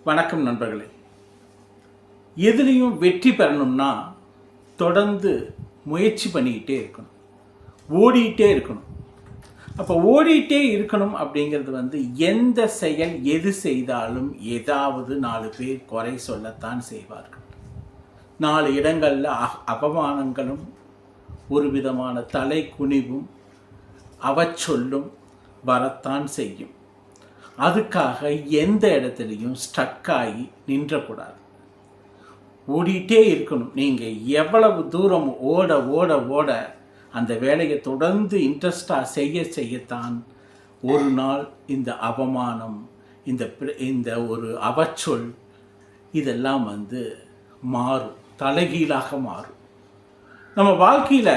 வணக்கம் நண்பர்களே. எதுலேயும் வெற்றி பெறணும்னா தொடர்ந்து முயற்சி பண்ணிக்கிட்டே இருக்கணும், ஓடிக்கிட்டே இருக்கணும். அப்போ ஓடிக்கிட்டே இருக்கணும் அப்படிங்கிறது எந்த செயல் எது செய்தாலும் ஏதாவது 4 பேர் குறை சொல்லத்தான் செய்வார்கள். 4 இடங்களில் அவமானங்களும் ஒரு விதமான தலை குனிவும் அவச்சொல்லும் வரத்தான் செய்யும். அதுக்காக எந்த இடத்துலையும் ஸ்டக் ஆகி நின்றக்கூடாது, ஓடிட்டே இருக்கணும். நீங்கள் எவ்வளவு தூரம் ஓட ஓட ஓட அந்த வேலையை தொடர்ந்து இன்ட்ரெஸ்டாக செய்யத்தான் ஒரு நாள் இந்த அவமானம், இந்த ஒரு அவச்சொல் இதெல்லாம் மாறும், தலைகீழாக மாறும். நம்ம வாழ்க்கையில்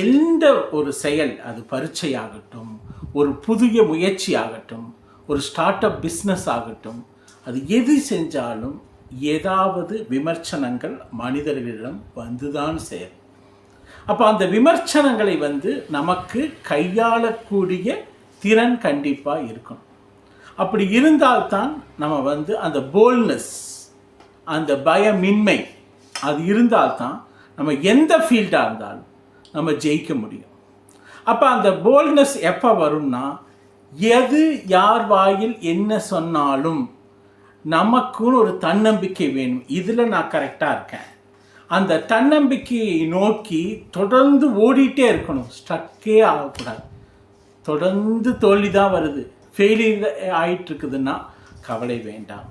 எந்த ஒரு செயல், அது பரீட்சையாகட்டும், ஒரு புதிய முயற்சி ஆகட்டும், ஒரு ஸ்டார்ட் அப் பிஸ்னஸ் ஆகட்டும், அது எது செஞ்சாலும் ஏதாவது விமர்சனங்கள் மனிதர்களிடம் வந்துதான் சேரும். அப்போ அந்த விமர்சனங்களை நமக்கு கையாளக்கூடிய திறன் கண்டிப்பாக இருக்கணும். அப்படி இருந்தால்தான் நம்ம அந்த போல்ட்னஸ், அந்த பயமின்மை அது இருந்தால்தான் நம்ம எந்த ஃபீல்டாக இருந்தாலும் நம்ம ஜெயிக்க முடியும். அப்போ அந்த போல்ட்னஸ் எப்போ வரும்னா, எது யார் வாயில் என்ன சொன்னாலும் நமக்குன்னு ஒரு தன்னம்பிக்கை வேணும். இதில் நான் கரெக்டாக இருக்கேன், அந்த தன்னம்பிக்கையை நோக்கி தொடர்ந்து ஓடிட்டே இருக்கணும். ஸ்ட்ரக்கே ஆகக்கூடாது. தொடர்ந்து தோல்வி தான் வருது, ஃபெயிலியர் ஆகிட்டுருக்குதுன்னா கவலை வேண்டாம்.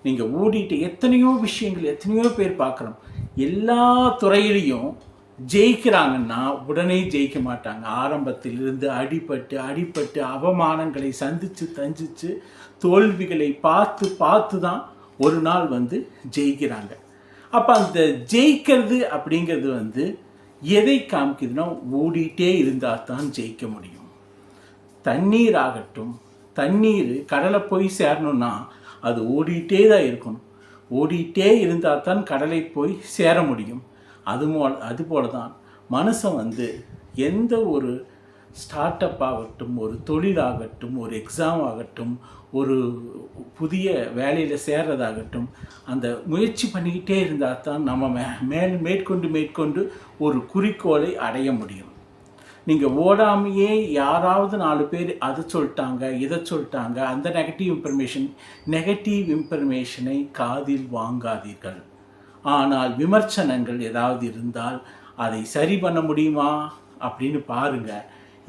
நீங்கள் ஓடிட்டு எத்தனையோ விஷயங்கள், எத்தனையோ பேர் பார்க்குறோம். எல்லா துறையிலையும் ஜெயிக்கிறாங்கன்னா உடனே ஜெயிக்க மாட்டாங்க. ஆரம்பத்திலிருந்து அடிபட்டு அவமானங்களை சந்தித்து தோல்விகளை பார்த்து தான் ஒரு நாள் ஜெயிக்கிறாங்க. அப்போ அந்த ஜெயிக்கிறது அப்படிங்கிறது எதை காமிக்குதுன்னா, ஓடிட்டே இருந்தால் தான் ஜெயிக்க முடியும். தண்ணீர் ஆகட்டும், தண்ணீர் கடலை போய் சேரணும்னா அது ஓடிட்டே தான் இருக்கணும். ஓடிட்டே இருந்தால் தான் கடலை போய் சேர முடியும். அதுபோல தான் மனுஷன் எந்த ஒரு ஸ்டார்ட் அப் ஆகட்டும், ஒரு தொழிலாகட்டும், ஒரு எக்ஸாம் ஆகட்டும், ஒரு புதிய வேலையில் சேர்றதாகட்டும், அந்த முயற்சி பண்ணிக்கிட்டே இருந்தால் தான் நம்ம மேற்கொண்டு ஒரு குறிக்கோளை அடைய முடியும். நீங்கள் ஓடாமையே யாராவது 4 பேர் அதை சொல்லிட்டாங்க, இதை சொல்லிட்டாங்க, அந்த நெகட்டிவ் இன்ஃபர்மேஷனை காதில் வாங்காதீர்கள். ஆனால் விமர்சனங்கள் ஏதாவது இருந்தால் அதை சரி பண்ண முடியுமா அப்படின்னு பாருங்கள்.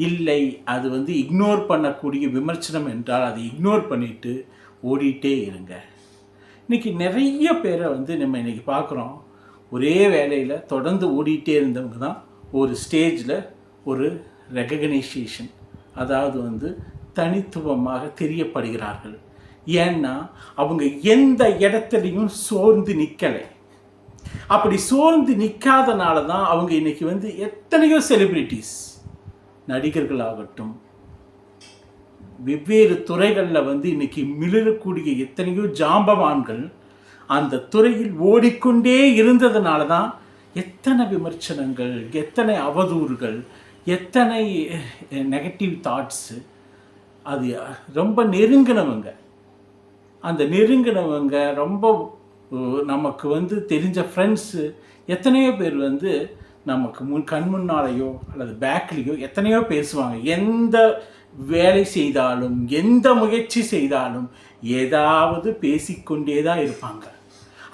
இல்லை, அது இக்னோர் பண்ணக்கூடிய விமர்சனம் என்றால் அதை இக்னோர் பண்ணிவிட்டு ஓடிட்டே இருங்க. இன்றைக்கி நிறைய பேரை நம்ம இன்றைக்கி பார்க்குறோம், ஒரே வேலையில் தொடர்ந்து ஓடிட்டே இருந்தவங்க தான் ஒரு ஸ்டேஜில் ஒரு ரெகக்னைசேஷன், அதாவது தனித்துவமாக தெரியப்படுகிறார்கள். ஏன்னா அவங்க எந்த இடத்துலையும் சோர்ந்து நிற்கலை. அப்படி சோர்ந்து நிற்காதனால தான் அவங்க இன்றைக்கி எத்தனையோ செலிப்ரிட்டிஸ், நடிகர்களாகட்டும், வெவ்வேறு துறைகளில் இன்றைக்கி மிளறக்கூடிய எத்தனையோ ஜாம்பவான்கள் அந்த துறையில் ஓடிக்கொண்டே இருந்ததுனால தான் எத்தனை விமர்சனங்கள், எத்தனை அவதூறுகள், எத்தனை நெகட்டிவ் தாட்ஸு. அது ரொம்ப நெருங்கினவங்க, அந்த நெருங்கினவங்க ரொம்ப நமக்கு தெரிஞ்ச ஃப்ரெண்ட்ஸு எத்தனையோ பேர் நமக்கு கண் முன்னாலேயோ அல்லது பேக்லேயோ எத்தனையோ பேசுவாங்க. எந்த வேலை செய்தாலும், எந்த முயற்சி செய்தாலும் ஏதாவது பேசிக்கொண்டே தான் இருப்பாங்க.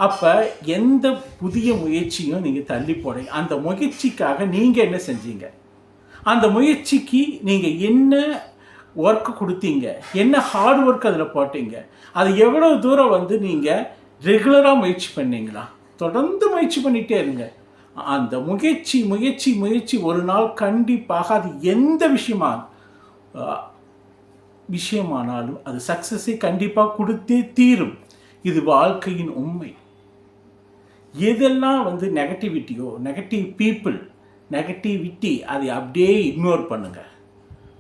அப்போ எந்த புதிய முயற்சியும் நீங்கள் தள்ளி போடுங்க. அந்த முயற்சிக்காக நீங்கள் என்ன செஞ்சீங்க, அந்த முயற்சிக்கு நீங்கள் என்ன ஒர்க்கு கொடுத்தீங்க, என்ன ஹார்ட் ஒர்க் அதில் போட்டீங்க, அது எவ்வளோ தூரம் நீங்கள் ரெகுலராக முயற்சி பண்ணீங்களா? தொடர்ந்து முயற்சி பண்ணிகிட்டே இருங்க. அந்த முயற்சி ஒரு நாள் கண்டிப்பாக, அது எந்த விஷயமானாலும் அது சக்ஸஸை கண்டிப்பாக கொடுத்தே தீரும். இது வாழ்க்கையின் உண்மை. எதெல்லாம் நெகட்டிவிட்டியோ, நெகட்டிவ் பீப்புள், நெகட்டிவிட்டி, அதை அப்படியே இக்னோர் பண்ணுங்கள்.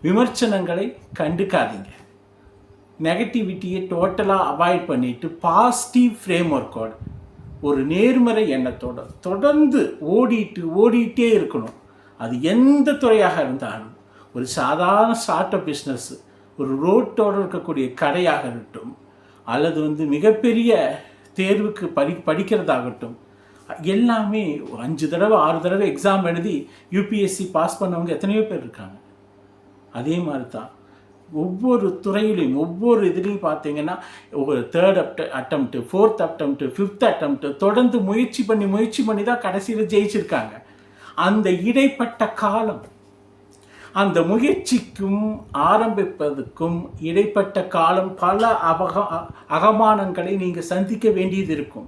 விமர்சனங்களை கண்டுக்காதீங்க. நெகட்டிவிட்டியை டோட்டலாக அவாய்ட் பண்ணிவிட்டு பாசிட்டிவ் ஃப்ரேம் ஒர்க்கோட, ஒரு நேர்மறை எண்ணத்தோடு தொடர்ந்து ஓடிட்டே இருக்கணும். அது எந்த துறையாக இருந்தாலும், ஒரு சாதாரண ஸ்டார்ட் அப் பிஸ்னஸ், ஒரு ரோட்டோடு இருக்கக்கூடிய கடையாக இருக்கட்டும், அல்லது வந்து மிகப்பெரிய தேர்வுக்கு படிக்கிறதாகட்டும், எல்லாமே 5 தடவை 6 தடவை எக்ஸாம் எழுதி யூபிஎஸ்சி பாஸ் பண்ணவங்க எத்தனையோ பேர் இருக்காங்க. அதே மாதிரி தான் ஒவ்வொரு துறையிலையும் ஒவ்வொரு இதுலேயும் பார்த்தீங்கன்னா ஒரு 3rd attempt 4th attempt 5th attempt தொடர்ந்து முயற்சி பண்ணி தான் கடைசியில் ஜெயிச்சிருக்காங்க. அந்த இடைப்பட்ட காலம், அந்த முயற்சிக்கும் ஆரம்பிப்பதற்கும் இடைப்பட்ட காலம் பல அவமானங்களை நீங்கள் சந்திக்க வேண்டியது இருக்கும்.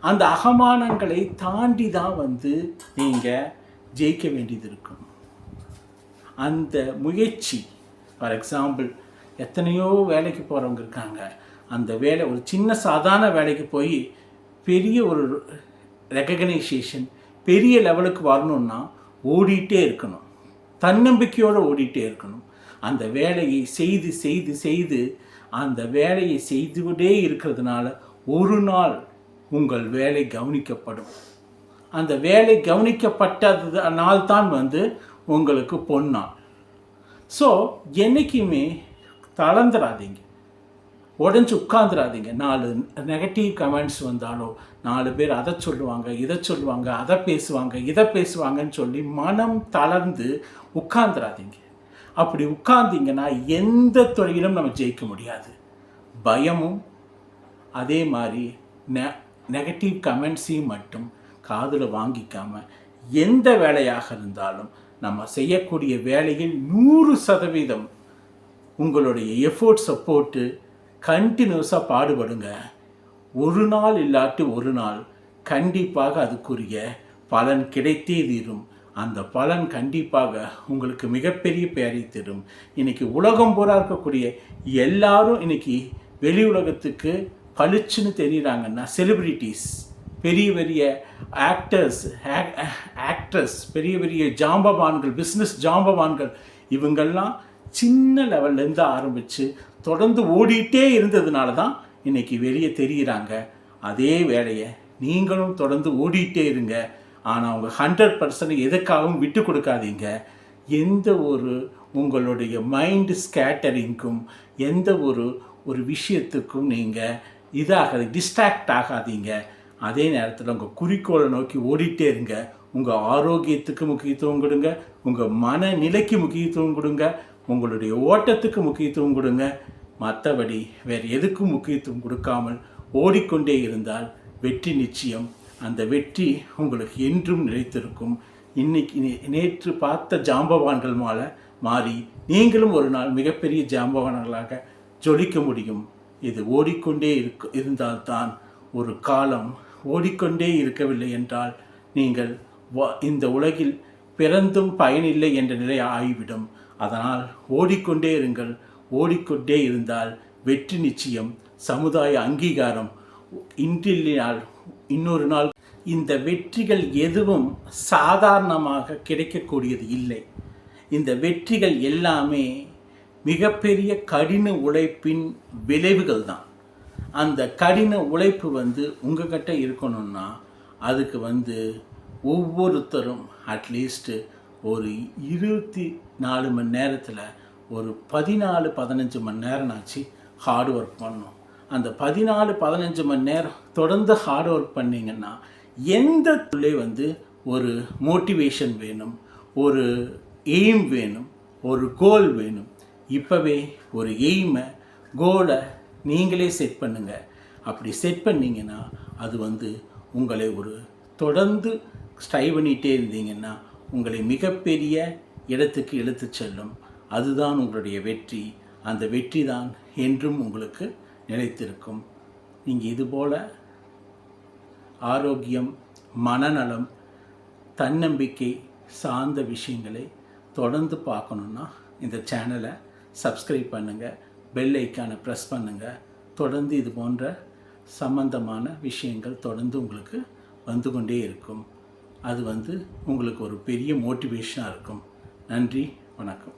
அந்த அவமானங்களை தாண்டி தான் வந்து நீங்கள் ஜெயிக்க வேண்டியது இருக்கும். அந்த முயற்சி, ஃபார் எக்ஸாம்பிள் எத்தனையோ வேலைக்கு போகிறவங்க இருக்காங்க. அந்த வேலை ஒரு சின்ன சாதாரண வேலைக்கு போய் பெரிய ஒரு ரெகக்னைசேஷன் பெரிய லெவலுக்கு வரணுன்னா ஓடிட்டே இருக்கணும், தன்னம்பிக்கையோடு ஓடிட்டே இருக்கணும். அந்த வேலையை செய்து செய்து செய்து அந்த வேலையை செய்துகிட்டே இருக்கிறதுனால ஒரு நாள் உங்கள் வேலை கவனிக்கப்படும். அந்த வேலை கவனிக்கப்பட்டது நாள் தான் வந்து உங்களுக்கு பொன்னாள். ஸோ என்றைக்குமே தளர்ந்துடாதீங்க, உடஞ்சி உட்காந்துடாதீங்க. 4 நெகட்டிவ் கமெண்ட்ஸ் வந்தாலோ 4 பேர் அதை சொல்லுவாங்க இதை சொல்லுவாங்க அதை பேசுவாங்க இதை பேசுவாங்கன்னு சொல்லி மனம் தளர்ந்து உட்காந்துடாதீங்க. அப்படி உட்கார்ந்தீங்கன்னா எந்த துறையிலும் நம்ம ஜெயிக்க முடியாது. பயமும் அதே மாதிரி நெகட்டிவ் கமெண்ட்ஸையும் மட்டும் காதில் வாங்கிக்காமல் எந்த வேலையாக இருந்தாலும் நம்ம செய்யக்கூடிய வேலையில் 100% உங்களுடைய எஃபோர்ட்ஸை போட்டு கண்டினியூஸாக பாடுபடுங்க. ஒரு நாள் இல்லாட்டி ஒரு நாள் கண்டிப்பாக அதுக்குரிய பலன் கிடைத்தே தீரும். அந்த பலன் கண்டிப்பாக உங்களுக்கு மிகப்பெரிய பெயரை தரும். இன்றைக்கி உலகம் பூரா இருக்கக்கூடிய எல்லாரும் இன்றைக்கி வெளி உலகத்துக்கு பளிச்சுன்னு தெரியுறாங்கன்னா செலிப்ரிட்டிஸ், பெரிய பெரிய ஆக்டர்ஸ், பெரிய பெரிய ஜாம்பவான்கள், பிஸ்னஸ் ஜாம்பவான்கள், இவங்கெல்லாம் சின்ன லெவல்லேருந்து ஆரம்பித்து தொடர்ந்து ஓடிட்டே இருந்ததுனால தான் இன்றைக்கி வெளியே தெரிகிறாங்க. அதே வேலையை நீங்களும் தொடர்ந்து ஓடிட்டே இருங்க. ஆனால் அவங்க 100% எதுக்காகவும் விட்டு கொடுக்காதீங்க. எந்த ஒரு உங்களுடைய மைண்டு ஸ்கேட்டரிங்க்கும் எந்த ஒரு விஷயத்துக்கும் நீங்கள் டிஸ்ட்ராக்ட் ஆகாதீங்க. அதே நேரத்தில் உங்கள் குறிக்கோளை நோக்கி ஓடிட்டே இருங்க. உங்கள் ஆரோக்கியத்துக்கு முக்கியத்துவம் கொடுங்க, உங்கள் மனநிலைக்கு முக்கியத்துவம் கொடுங்க, உங்களுடைய ஓட்டத்துக்கு முக்கியத்துவம் கொடுங்க. மற்றபடி வேறு எதுக்கும் முக்கியத்துவம் கொடுக்காமல் ஓடிக்கொண்டே இருந்தால் வெற்றி நிச்சயம். அந்த வெற்றி உங்களுக்கு என்றும் நிலைத்திருக்கும். நேற்று பார்த்த ஜாம்பவான்கள் மாறி நீங்களும் ஒரு நாள் மிகப்பெரிய ஜாம்பவான்களாக ஜொலிக்க முடியும். இது ஓடிக்கொண்டே இருந்தால்தான் ஒரு காலம். ஓடிக்கொண்டே இருக்கவில்லை என்றால் நீங்கள் இந்த உலகில் பிறந்தும் பயனில்லை என்ற நிலை ஆகிவிடும். அதனால் ஓடிக்கொண்டே இருங்கள். ஓடிக்கொண்டே இருந்தால் வெற்றி நிச்சயம். சமுதாய அங்கீகாரம் இன்றில்லையால் இன்னொரு நாள். இந்த வெற்றிகள் எதுவும் சாதாரணமாக கிடைக்கக்கூடியது இல்லை. இந்த வெற்றிகள் எல்லாமே மிகப்பெரிய கடின உழைப்பின் விளைவுகள் தான். அந்த கடின உழைப்பு உங்ககிட்ட இருக்கணும்னா அதுக்கு ஒவ்வொருத்தரும் அட்லீஸ்ட்டு ஒரு 24 மணி நேரத்தில் ஒரு 14-15 மணி நேரம் ஆச்சு ஹார்ட் ஒர்க் பண்ணணும். அந்த 14-15 மணி நேரம் தொடர்ந்து ஹார்ட் ஒர்க் பண்ணிங்கன்னா எந்த துளை ஒரு மோட்டிவேஷன் வேணும், ஒரு எய்ம் வேணும், ஒரு கோல் வேணும். இப்போவே ஒரு எய்மை கோலை நீங்களே செட் பண்ணுங்கள். அப்படி செட் பண்ணிங்கன்னா அது உங்களை ஒரு தொடர்ந்து ஸ்ட்ரைவ் பண்ணிகிட்டே இருந்தீங்கன்னா உங்களை மிகப்பெரிய இடத்துக்கு இழுத்து செல்லும். அதுதான் உங்களுடைய வெற்றி. அந்த வெற்றி தான் என்றும் உங்களுக்கு நிலைத்திருக்கும். நீங்கள் இதுபோல் ஆரோக்கியம், மனநலம், தன்னம்பிக்கை சார்ந்த விஷயங்களை தொடர்ந்து பார்க்கணுன்னா இந்த சேனலை சப்ஸ்கிரைப் பண்ணுங்கள், பெல் ஐக்கானை ப்ரெஸ் பண்ணுங்கள். தொடர்ந்து இது போன்ற சம்பந்தமான விஷயங்கள் தொடர்ந்து உங்களுக்கு வந்து கொண்டே இருக்கும். அது உங்களுக்கு ஒரு பெரிய மோட்டிவேஷனாக இருக்கும். நன்றி, வணக்கம்.